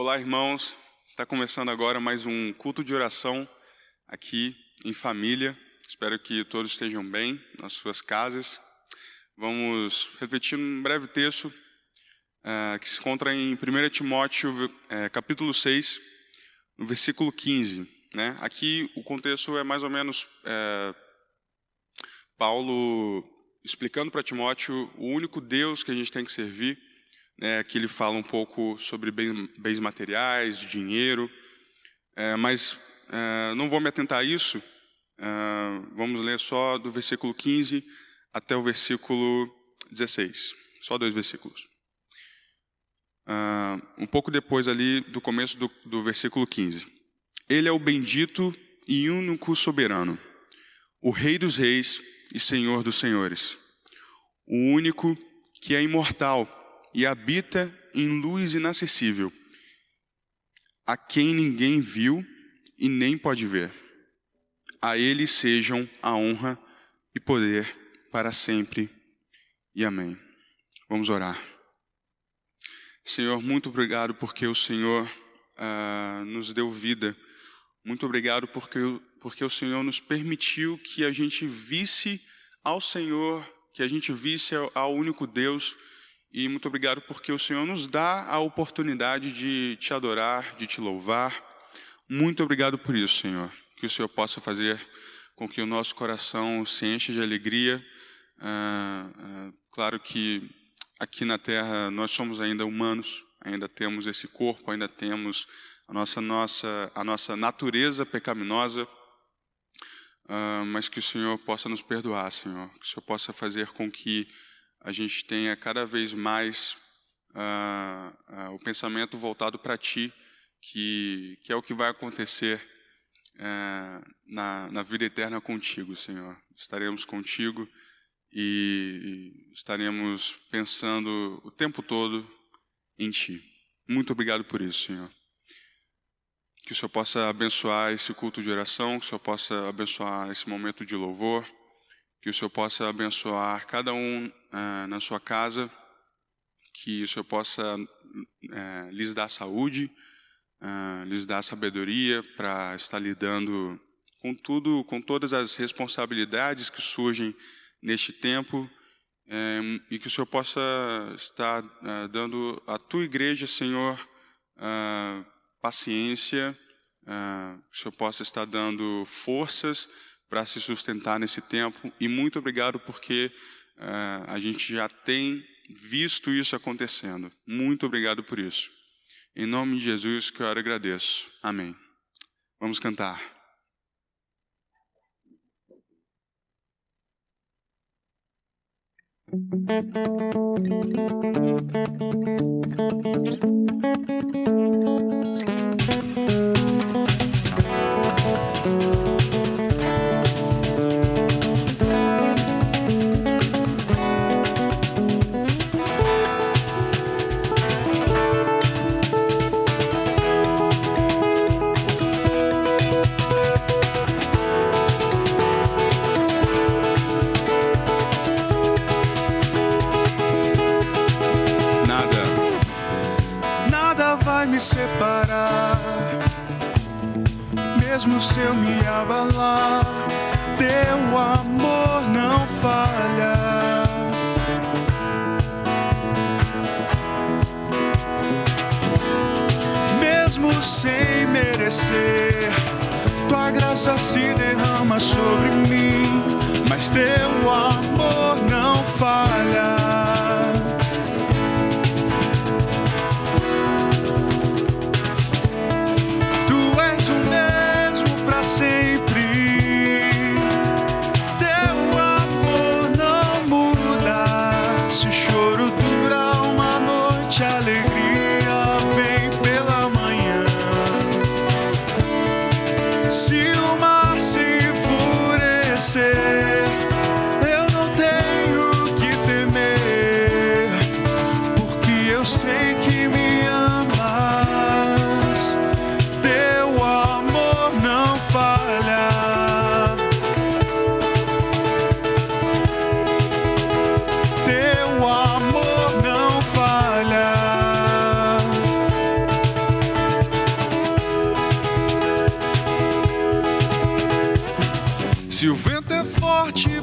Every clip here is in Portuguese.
Olá, irmãos. Está começando agora mais um culto de oração aqui em família. Espero que todos estejam bem nas suas casas. Vamos refletir num breve texto que se encontra em 1 Timóteo, capítulo 6, no versículo 15. Né? Aqui o contexto é mais ou menos Paulo explicando para Timóteo o único Deus que a gente tem que servir. Aqui ele fala um pouco sobre bens materiais, dinheiro, mas não vou me atentar a isso. Vamos ler só do versículo 15 até o versículo 16, só 2 versículos. Um pouco depois ali do começo do versículo 15. Ele é o bendito e único soberano, o Rei dos reis e Senhor dos senhores, o único que é imortal e habita em luz inacessível, a quem ninguém viu e nem pode ver. A ele sejam a honra e poder para sempre. E amém. Vamos orar. Senhor, muito obrigado porque o Senhor nos deu vida. Muito obrigado porque o Senhor nos permitiu que a gente visse ao Senhor, que a gente visse ao único Deus. E muito obrigado porque o Senhor nos dá a oportunidade de te adorar, de te louvar. Muito obrigado por isso, Senhor. Que o Senhor possa fazer com que o nosso coração se encha de alegria. Claro que aqui na Terra nós somos ainda humanos, ainda temos esse corpo, ainda temos a nossa natureza pecaminosa, mas que o Senhor possa nos perdoar, Senhor. Que o Senhor possa fazer com que a gente tenha cada vez mais o pensamento voltado para Ti, que é o que vai acontecer na vida eterna contigo, Senhor. Estaremos contigo e estaremos pensando o tempo todo em Ti. Muito obrigado por isso, Senhor. Que o Senhor possa abençoar esse culto de oração, que o Senhor possa abençoar esse momento de louvor, que o Senhor possa abençoar cada um na sua casa, que o Senhor possa lhes dar saúde, lhes dar sabedoria para estar lidando com tudo, com todas as responsabilidades que surgem neste tempo, e que o Senhor possa estar dando à Tua igreja, Senhor, paciência, que o Senhor possa estar dando forças para se sustentar nesse tempo. E muito obrigado porque a gente já tem visto isso acontecendo. Muito obrigado por isso. Em nome de Jesus que eu agradeço. Amém. Vamos cantar. Separar, mesmo se eu me abalar, teu amor não falha. Mesmo sem merecer, tua graça se derrama sobre mim, mas teu amor não falha. Sempre, teu amor não muda. Se o choro dura uma noite, a alegria vem pela manhã. Se o mar se enfurecer, eu não tenho que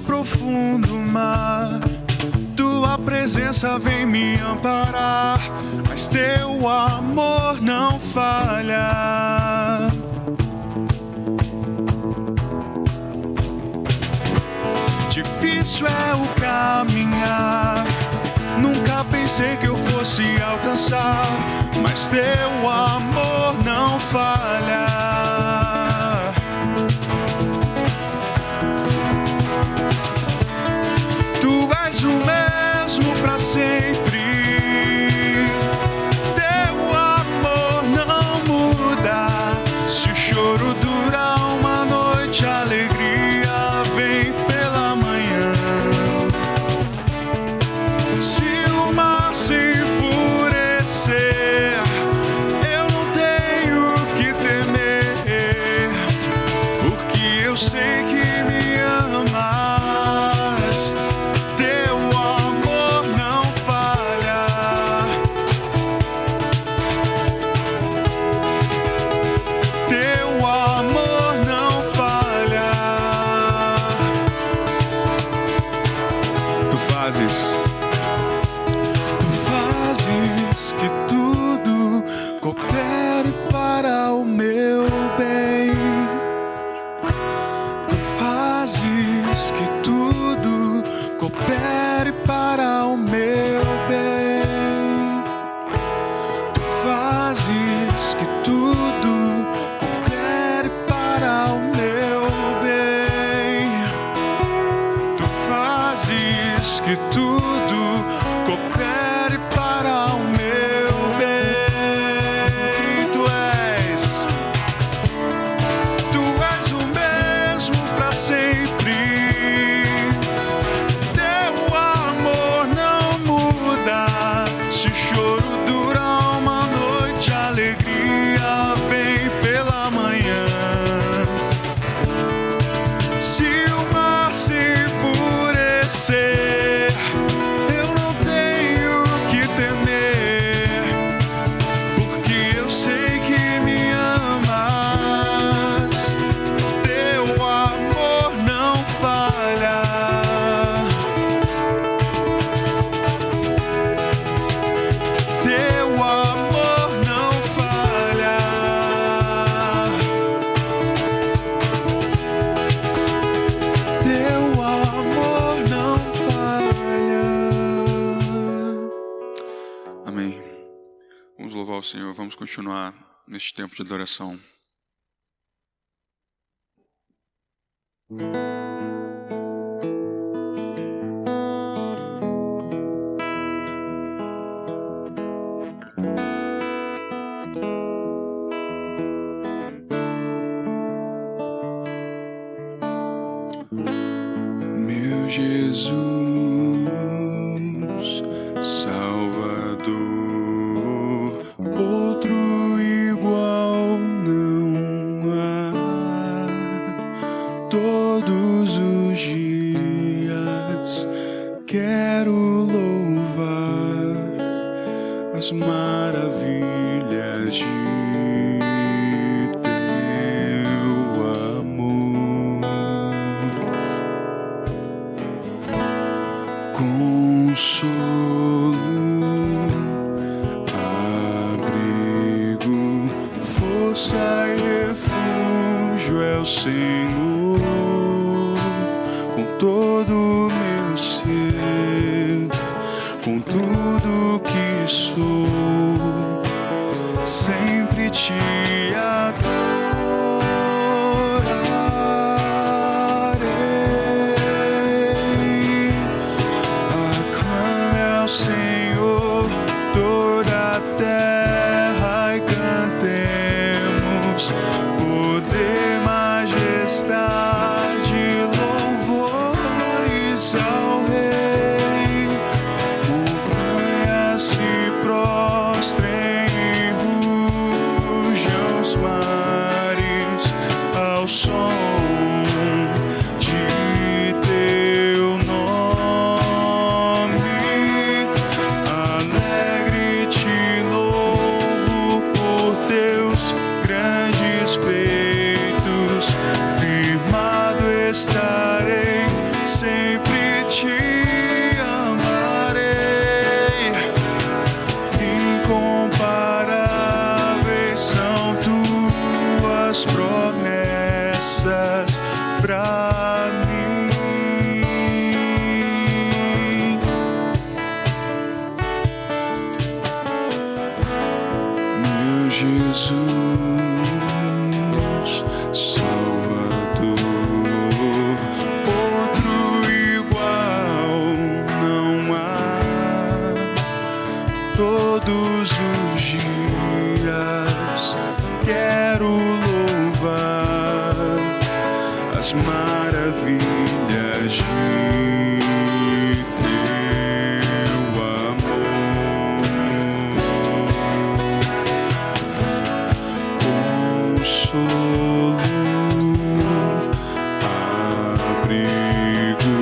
profundo mar. Tua presença vem me amparar, mas teu amor não falha. Difícil é o caminhar, nunca pensei que eu fosse alcançar, mas teu amor não falha. Tu és o mesmo para sempre, teu amor não muda. Se o choro dura uma noite, a alegria vem pela manhã. Se o mar se enfurecer, eu não tenho que temer, porque eu sei que me amas. Teu amor não falha. Teu amor não falha. Tu fazes que tudo coopere para o meu bem. Tu fazes que tudo coopere para o meu bem. Tu fazes que tudo coopere para o meu bem. Tu fazes que tudo coopere para o meu bem. Tu és o mesmo para sempre. Teu amor não muda. Se o choro dura uma noite, a alegria vem pela manhã. Se o mar se enfurecer, eu não tenho que temer, porque eu sei que me amas. Teu amor não falha. Teu amor não falha. Teu amor não falha. Amém. Vamos louvar o Senhor, vamos continuar neste tempo de adoração. Meu Jesus, Salvador, outro igual não há. Todos os dias quero louvar as maravilhas de teu amor. Consolo, abrigo, força e refúgio é o Senhor. Com todo o meu ser, com tudo que sou, sempre te adorarei. Aclame ao Senhor toda a terra e cantemos poder, majestade, louvores ao Rei. Montanhas se prostrem e rujam os mares ao som de teu nome. Alegre te louvo por teus grandes feitos. Firmado estarei sem todos os dias quero louvar as maravilhas de teu amor. Consolo, abrigo,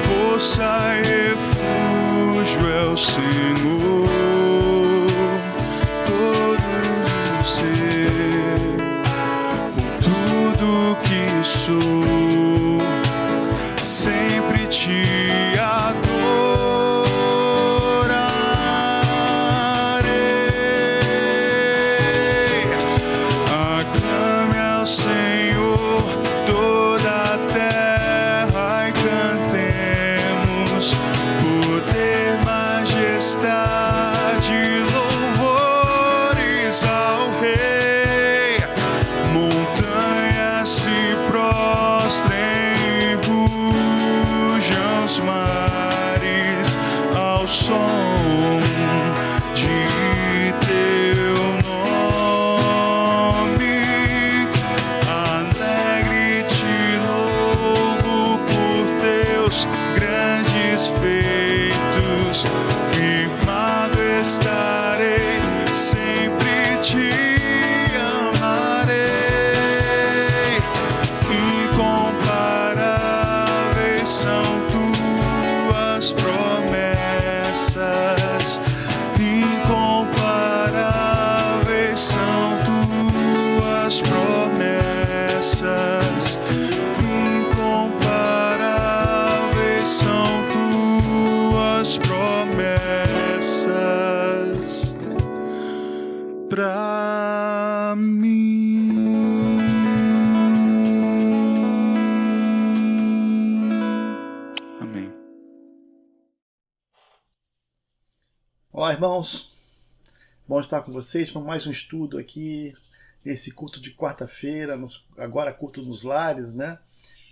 força e refúgio é o Senhor, todo o ser, com tudo que sou, sempre te adorarei. Aclame ao Senhor toda a terra e cantemos poder, majestade, louvores ao Rei. Montanhas se prostrem e rujam os mares ao som de teu nome. Alegre te louvo por teus grandes feitos. Firmado estarei, sempre te amarei. Incomparáveis são tuas promessas. Incomparáveis são tuas promessas. Incomparáveis são tuas promessas pra mim. Amém. Olá, irmãos, bom estar com vocês para mais um estudo aqui nesse culto de quarta-feira, agora culto nos lares, né?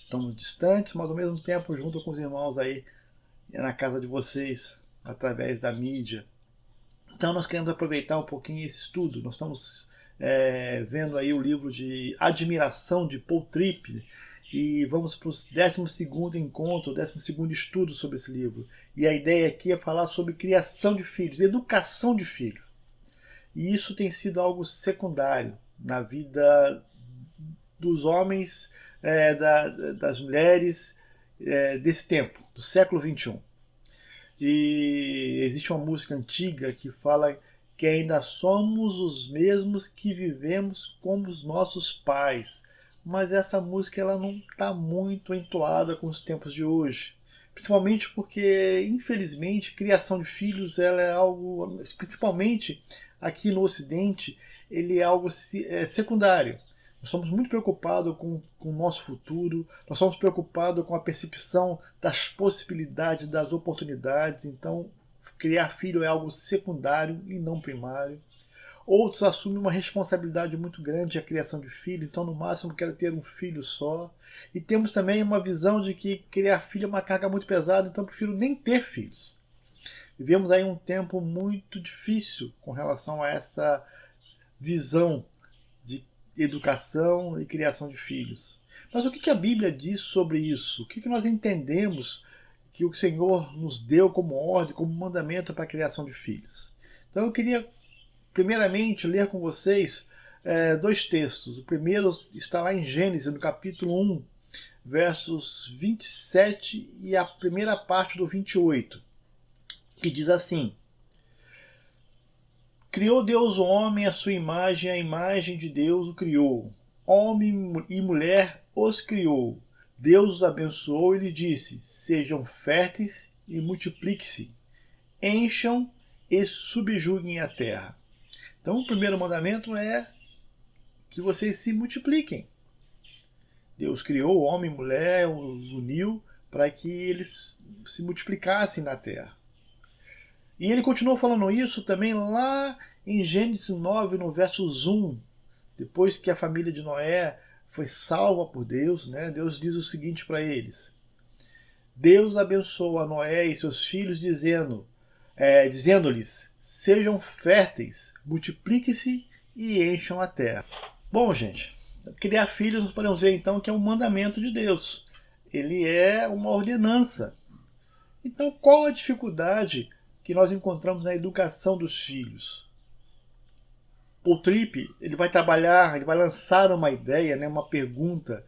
Estamos distantes, mas ao mesmo tempo junto com os irmãos aí na casa de vocês, através da mídia. Então nós queremos aproveitar um pouquinho esse estudo. Nós estamos vendo aí o livro de Admiração de Paul Tripp e vamos para o 12º encontro, o 12º estudo sobre esse livro. E a ideia aqui é falar sobre criação de filhos, educação de filhos. E isso tem sido algo secundário na vida dos homens, das mulheres desse tempo, do século XXI. E existe uma música antiga que fala que ainda somos os mesmos que vivemos como os nossos pais. Mas essa música ela não está muito entoada com os tempos de hoje. Principalmente porque, infelizmente, criação de filhos ela é algo, principalmente aqui no Ocidente, ele é algo secundário. Nós somos muito preocupados com o nosso futuro, nós somos preocupados com a percepção das possibilidades, das oportunidades. Então, criar filho é algo secundário e não primário. Outros assumem uma responsabilidade muito grande a criação de filhos, então no máximo quero ter um filho só. E temos também uma visão de que criar filho é uma carga muito pesada, então prefiro nem ter filhos. Vivemos aí um tempo muito difícil com relação a essa visão de educação e criação de filhos. Mas o que a Bíblia diz sobre isso? O que nós entendemos que o Senhor nos deu como ordem, como mandamento para a criação de filhos? Então eu queria primeiramente ler com vocês dois textos. O primeiro está lá em Gênesis, no capítulo 1, versos 27 e a primeira parte do 28, que diz assim: Criou Deus o homem à sua imagem, a imagem de Deus o criou. Homem e mulher os criou. Deus os abençoou e lhe disse: sejam férteis e multipliquem-se, encham e subjuguem a terra. Então o primeiro mandamento é que vocês se multipliquem. Deus criou homem e mulher, os uniu para que eles se multiplicassem na terra. E ele continuou falando isso também lá em Gênesis 9, no versos 1. Depois que a família de Noé foi salva por Deus, né? Deus diz o seguinte para eles: Deus abençoou a Noé e seus filhos dizendo-lhes: sejam férteis, multipliquem-se e encham a terra. Bom, gente, criar filhos nós podemos ver então que é um mandamento de Deus. Ele é uma ordenança. Então, qual a dificuldade que nós encontramos na educação dos filhos? Paul Tripp, ele vai trabalhar, ele vai lançar uma ideia, né, uma pergunta.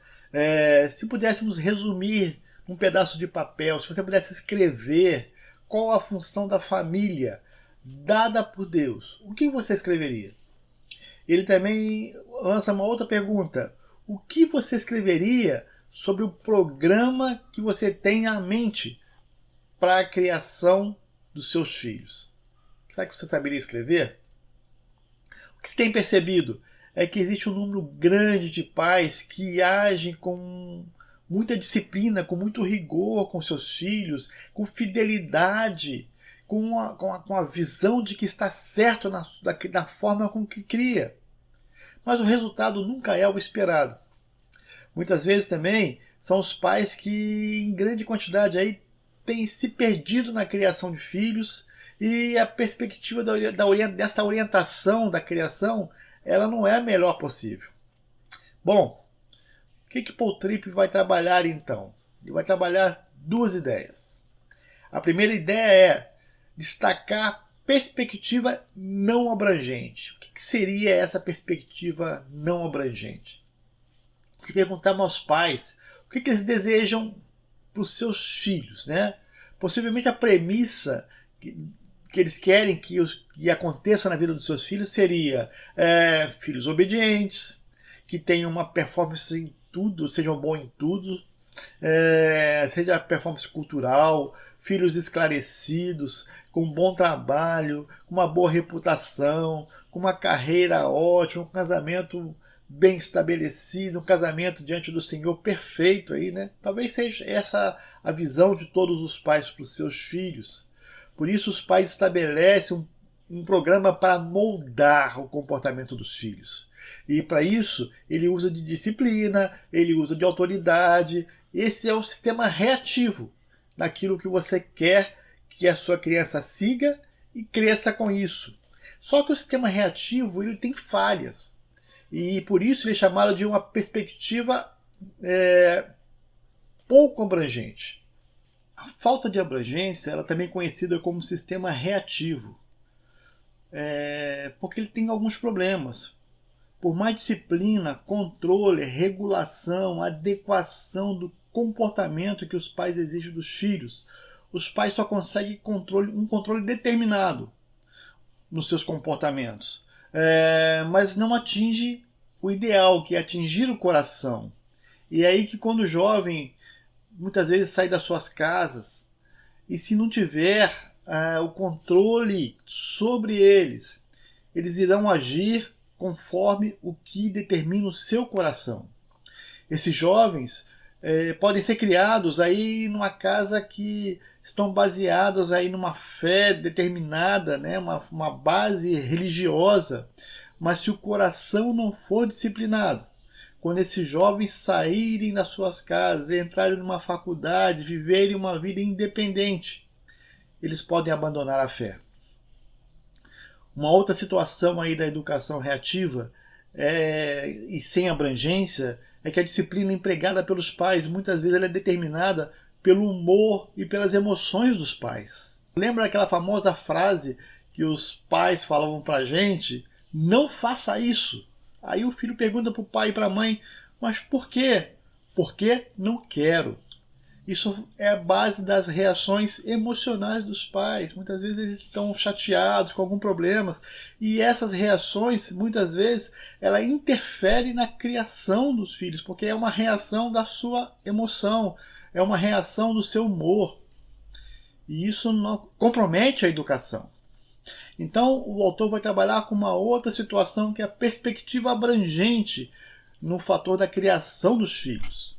Se pudéssemos resumir num pedaço de papel, se você pudesse escrever qual a função da família dada por Deus, o que você escreveria? Ele também lança uma outra pergunta. O que você escreveria sobre o programa que você tem à mente para a criação dos seus filhos? Será que você saberia escrever? O que se tem percebido é que existe um número grande de pais que agem com muita disciplina, com muito rigor com seus filhos, com fidelidade, com a visão de que está certo da forma com que cria. Mas o resultado nunca é o esperado. Muitas vezes também são os pais que, em grande quantidade, aí, têm se perdido na criação de filhos, e a perspectiva dessa orientação da criação, ela não é a melhor possível. Bom, o que Paul Tripp vai trabalhar então? Ele vai trabalhar duas ideias. A primeira ideia é destacar perspectiva não abrangente. O que seria essa perspectiva não abrangente? Se perguntarmos aos pais o que eles desejam para os seus filhos, né? Possivelmente a premissa que eles querem que aconteça na vida dos seus filhos seria filhos obedientes, que tenham uma performance em tudo, sejam bons em tudo, seja performance cultural, filhos esclarecidos, com um bom trabalho, com uma boa reputação, com uma carreira ótima, um casamento bem estabelecido, um casamento diante do Senhor perfeito aí, né? Talvez seja essa a visão de todos os pais para os seus filhos. Por isso os pais estabelecem um programa para moldar o comportamento dos filhos. E para isso ele usa de disciplina, ele usa de autoridade. Esse é o sistema reativo naquilo que você quer que a sua criança siga e cresça com isso. Só que o sistema reativo ele tem falhas. E por isso ele é chamado de uma perspectiva pouco abrangente. A falta de abrangência ela também é conhecida como sistema reativo, porque ele tem alguns problemas. Por mais disciplina, controle, regulação, adequação do comportamento que os pais exigem dos filhos, os pais só conseguem um controle determinado nos seus comportamentos, mas não atinge o ideal, que é atingir o coração. E é aí que quando o jovem muitas vezes sai das suas casas e se não tiver o controle sobre eles, eles irão agir conforme o que determina o seu coração. Esses jovens podem ser criados aí numa casa que estão baseados aí numa fé determinada, né? uma base religiosa, mas se o coração não for disciplinado, quando esses jovens saírem das suas casas, entrarem numa faculdade, viverem uma vida independente, eles podem abandonar a fé. Uma outra situação aí da educação reativa e sem abrangência é que a disciplina empregada pelos pais, muitas vezes ela é determinada pelo humor e pelas emoções dos pais. Lembra aquela famosa frase que os pais falavam pra gente? Não faça isso. Aí o filho pergunta para o pai e para a mãe, mas por quê? Porque não quero. Isso é a base das reações emocionais dos pais. Muitas vezes eles estão chateados com algum problema. E essas reações, muitas vezes, ela interfere na criação dos filhos, porque é uma reação da sua emoção, é uma reação do seu humor. E isso não compromete a educação. Então o autor vai trabalhar com uma outra situação que é a perspectiva abrangente no fator da criação dos filhos.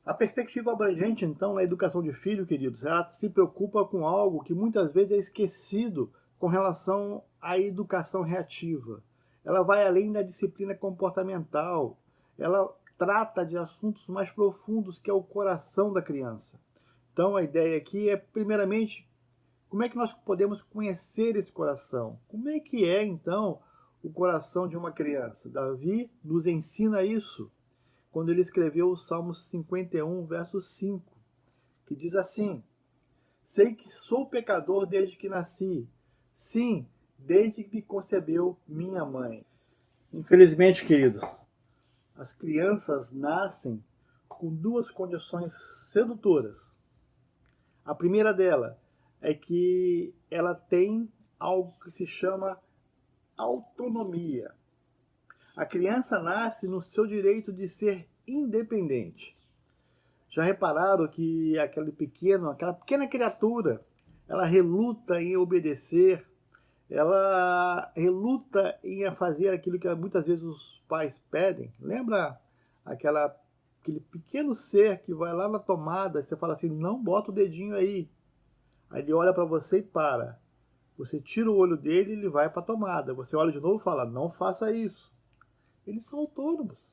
A perspectiva abrangente, então, na educação de filho, queridos, ela se preocupa com algo que muitas vezes é esquecido com relação à educação reativa. Ela vai além da disciplina comportamental, ela trata de assuntos mais profundos que é o coração da criança. Então a ideia aqui é, primeiramente, Como é que nós podemos conhecer esse coração? Como é que é, então, o coração de uma criança? Davi nos ensina isso quando ele escreveu o Salmo 51, verso 5, que diz assim: sei que sou pecador desde que nasci, sim, desde que me concebeu minha mãe. Infelizmente, querido, as crianças nascem com duas condições sedutoras. A primeira dela é que ela tem algo que se chama autonomia. A criança nasce no seu direito de ser independente. Já repararam que aquela pequena criatura, ela reluta em obedecer, ela reluta em fazer aquilo que muitas vezes os pais pedem? Lembra aquele pequeno ser que vai lá na tomada, você fala assim, não bota o dedinho aí. Aí ele olha para você e para. Você tira o olho dele e ele vai para a tomada. Você olha de novo e fala, não faça isso. Eles são autônomos.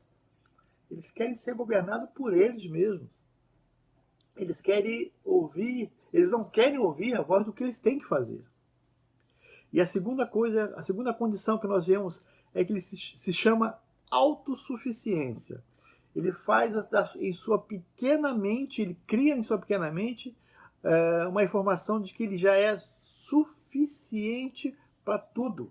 Eles querem ser governados por eles mesmos. Eles querem ouvir, eles não querem ouvir a voz do que eles têm que fazer. E a segunda condição que nós vemos é que ele se chama autossuficiência. Ele faz em sua pequena mente, ele cria em sua pequena mente uma informação de que ele já é suficiente para tudo.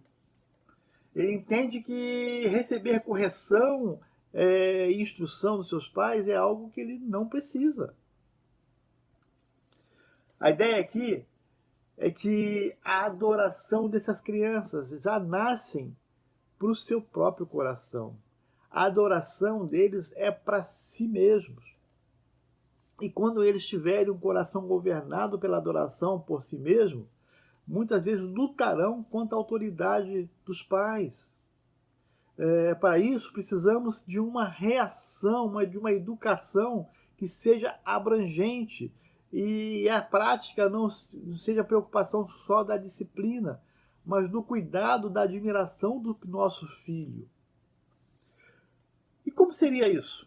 Ele entende que receber correção e instrução dos seus pais é algo que ele não precisa. A ideia aqui é que a adoração dessas crianças já nascem para o seu próprio coração. A adoração deles é para si mesmos. E quando eles tiverem um coração governado pela adoração por si mesmo, muitas vezes lutarão contra a autoridade dos pais. Para isso, precisamos de uma reação, de uma educação que seja abrangente, e a prática não seja preocupação só da disciplina, mas do cuidado, da admiração do nosso filho. E como seria isso?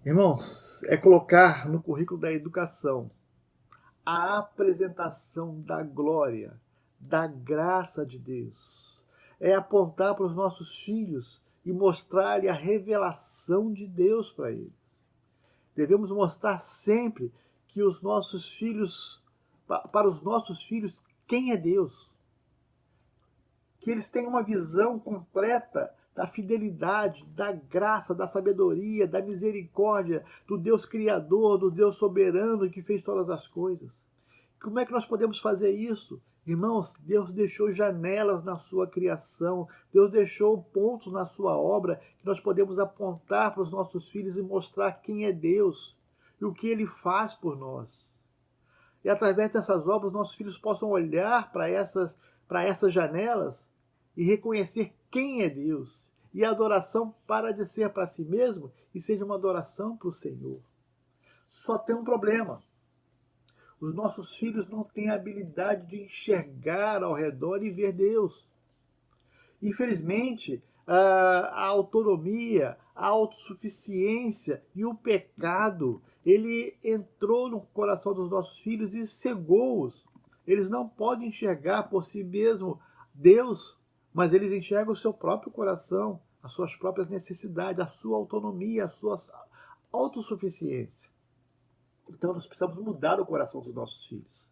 Irmãos, é colocar no currículo da educação a apresentação da glória, da graça de Deus. É apontar para os nossos filhos e mostrar-lhe a revelação de Deus para eles. Devemos mostrar sempre que para os nossos filhos, quem é Deus. Que eles tenham uma visão completa da fidelidade, da graça, da sabedoria, da misericórdia, do Deus Criador, do Deus soberano que fez todas as coisas. Como é que nós podemos fazer isso? Irmãos, Deus deixou janelas na sua criação, Deus deixou pontos na sua obra que nós podemos apontar para os nossos filhos e mostrar quem é Deus e o que Ele faz por nós. E através dessas obras, nossos filhos possam olhar para essas janelas e reconhecer quem é Deus. E a adoração para de ser para si mesmo e seja uma adoração para o Senhor. Só tem um problema. Os nossos filhos não têm a habilidade de enxergar ao redor e ver Deus. Infelizmente, a autonomia, a autossuficiência e o pecado, ele entrou no coração dos nossos filhos e cegou-os. Eles não podem enxergar por si mesmo Deus, mas eles enxergam o seu próprio coração, as suas próprias necessidades, a sua autonomia, a sua autossuficiência. Então nós precisamos mudar o coração dos nossos filhos.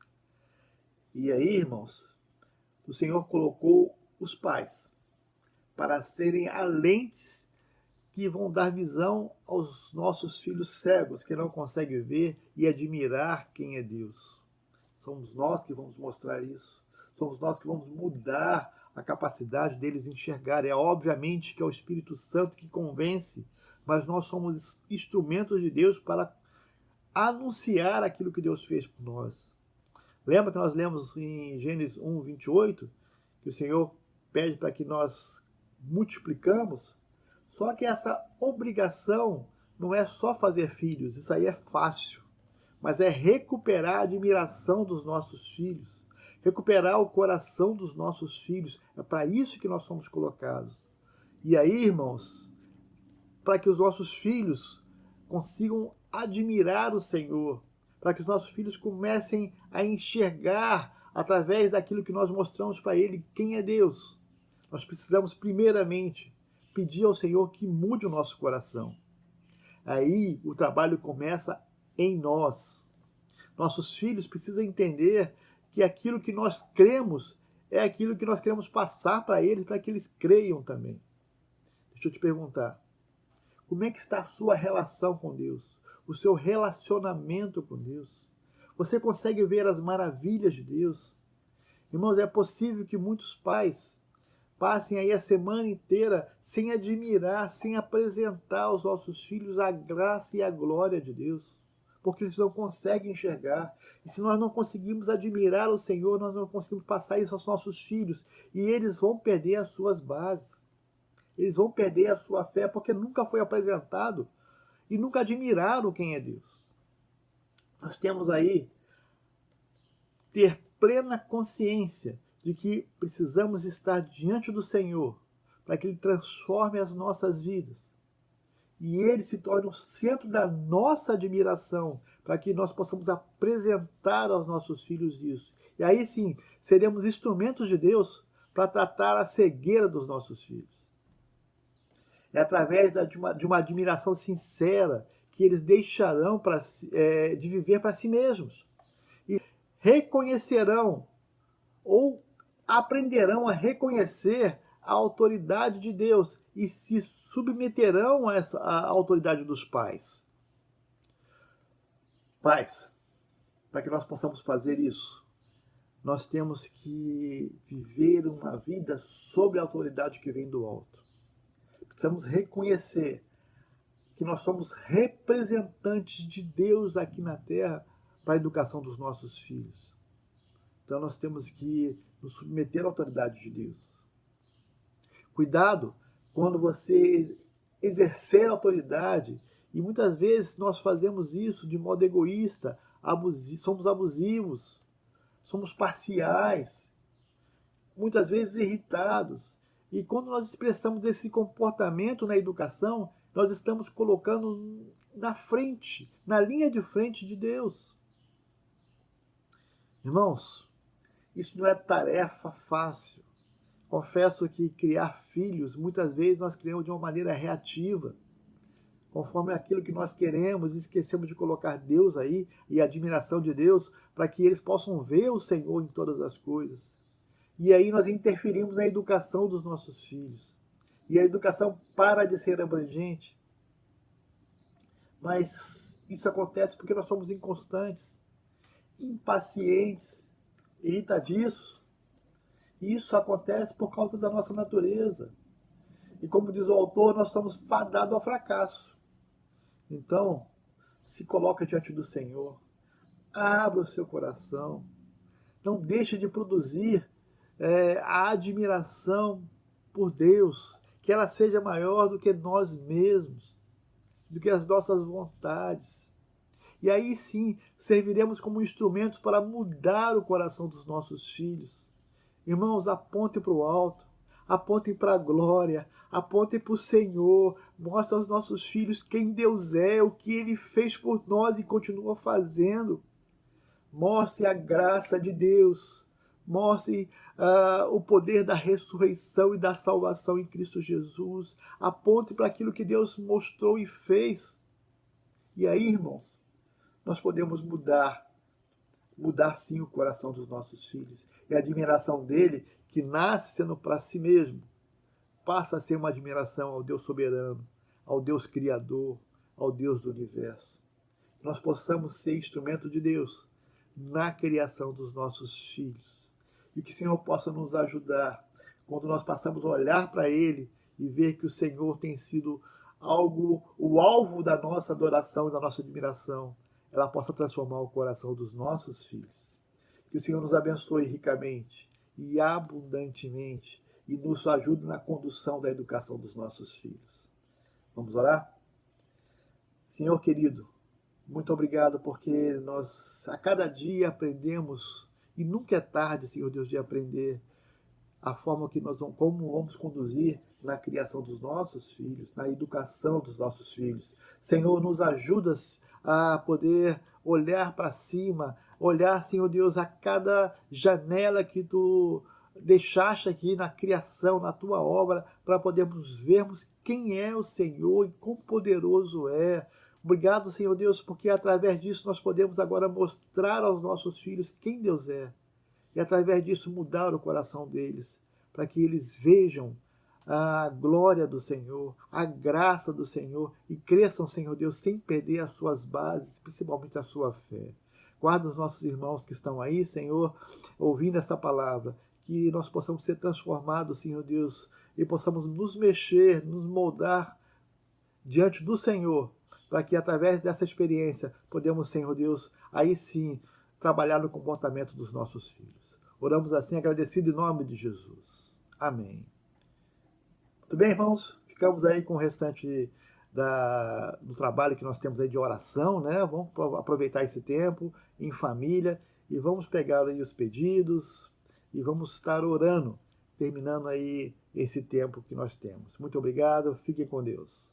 E aí, irmãos, o Senhor colocou os pais para serem a lentes que vão dar visão aos nossos filhos cegos, que não conseguem ver e admirar quem é Deus. Somos nós que vamos mostrar isso. Somos nós que vamos mudar a capacidade deles enxergarem. É obviamente que é o Espírito Santo que convence, mas nós somos instrumentos de Deus para anunciar aquilo que Deus fez por nós. Lembra que nós lemos em Gênesis 1, 28, que o Senhor pede para que nós multiplicamos? Só que essa obrigação não é só fazer filhos, isso aí é fácil, mas é recuperar a admiração dos nossos filhos, recuperar o coração dos nossos filhos. É para isso que nós somos colocados. E aí, irmãos, para que os nossos filhos consigam admirar o Senhor, para que os nossos filhos comecem a enxergar através daquilo que nós mostramos para ele quem é Deus. Nós precisamos primeiramente pedir ao Senhor que mude o nosso coração. Aí o trabalho começa em nós. Nossos filhos precisam entender que aquilo que nós cremos é aquilo que nós queremos passar para eles, para que eles creiam também. Deixa eu te perguntar, como é que está a sua relação com Deus? O seu relacionamento com Deus? Você consegue ver as maravilhas de Deus? Irmãos, é possível que muitos pais passem aí a semana inteira sem admirar, sem apresentar aos nossos filhos a graça e a glória de Deus, porque eles não conseguem enxergar. E se nós não conseguimos admirar o Senhor, nós não conseguimos passar isso aos nossos filhos, e eles vão perder as suas bases. Eles vão perder a sua fé, porque nunca foi apresentado e nunca admiraram quem é Deus. Nós temos aí ter plena consciência de que precisamos estar diante do Senhor para que Ele transforme as nossas vidas. E Ele se torne o centro da nossa admiração, para que nós possamos apresentar aos nossos filhos isso. E aí sim, seremos instrumentos de Deus para tratar a cegueira dos nossos filhos. É através de uma admiração sincera que eles deixarão de viver para si mesmos. E reconhecerão ou aprenderão a reconhecer a autoridade de Deus e se submeterão à autoridade dos pais. Pais, para que nós possamos fazer isso, nós temos que viver uma vida sob a autoridade que vem do alto. Precisamos reconhecer que nós somos representantes de Deus aqui na terra para a educação dos nossos filhos. Então nós temos que nos submeter à autoridade de Deus. Cuidado quando você exercer autoridade, e muitas vezes nós fazemos isso de modo egoísta, somos abusivos, somos parciais, muitas vezes irritados. E quando nós expressamos esse comportamento na educação, nós estamos colocando na frente, na linha de frente de Deus. Irmãos, isso não é tarefa fácil. Confesso que criar filhos, muitas vezes nós criamos de uma maneira reativa, conforme aquilo que nós queremos, e esquecemos de colocar Deus aí e a admiração de Deus para que eles possam ver o Senhor em todas as coisas. E aí nós interferimos na educação dos nossos filhos. E a educação para de ser abrangente. Mas isso acontece porque nós somos inconstantes, impacientes, irritadiços. E isso acontece por causa da nossa natureza. E como diz o autor, nós estamos fadados ao fracasso. Então, se coloca diante do Senhor. Abra o seu coração. Não deixe de produzir a admiração por Deus, que ela seja maior do que nós mesmos, do que as nossas vontades. E aí sim, serviremos como instrumentos para mudar o coração dos nossos filhos. Irmãos, apontem para o alto, apontem para a glória, apontem para o Senhor, mostre aos nossos filhos quem Deus é, o que Ele fez por nós e continua fazendo. Mostre a graça de Deus, mostre o poder da ressurreição e da salvação em Cristo Jesus. Aponte para aquilo que Deus mostrou e fez. E aí, irmãos, nós podemos mudar sim o coração dos nossos filhos. E a admiração dele, que nasce sendo para si mesmo, passa a ser uma admiração ao Deus soberano, ao Deus criador, ao Deus do universo. Nós possamos ser instrumento de Deus na criação dos nossos filhos. E que o Senhor possa nos ajudar quando nós passamos a olhar para Ele e ver que o Senhor tem sido o alvo da nossa adoração e da nossa admiração. Ela possa transformar o coração dos nossos filhos. Que o Senhor nos abençoe ricamente e abundantemente e nos ajude na condução da educação dos nossos filhos. Vamos orar? Senhor querido, muito obrigado porque nós a cada dia aprendemos, e nunca é tarde, Senhor Deus, de aprender a forma que como vamos conduzir na criação dos nossos filhos, na educação dos nossos filhos. Senhor, nos ajuda a poder olhar para cima, olhar, Senhor Deus, a cada janela que Tu deixaste aqui na criação, na Tua obra, para podermos vermos quem é o Senhor e quão poderoso é. Obrigado, Senhor Deus, porque através disso nós podemos agora mostrar aos nossos filhos quem Deus é. E através disso mudar o coração deles, para que eles vejam a glória do Senhor, a graça do Senhor e cresçam, Senhor Deus, sem perder as suas bases, principalmente a sua fé. Guarda os nossos irmãos que estão aí, Senhor, ouvindo essa palavra, que nós possamos ser transformados, Senhor Deus, e possamos nos mexer, nos moldar diante do Senhor, para que através dessa experiência podemos, Senhor Deus, aí sim, trabalhar no comportamento dos nossos filhos. Oramos assim, agradecido em nome de Jesus. Amém. Muito bem, irmãos? Ficamos aí com o restante do trabalho que nós temos aí de oração, né? Vamos aproveitar esse tempo em família e vamos pegar aí os pedidos e vamos estar orando, terminando aí esse tempo que nós temos. Muito obrigado, fiquem com Deus.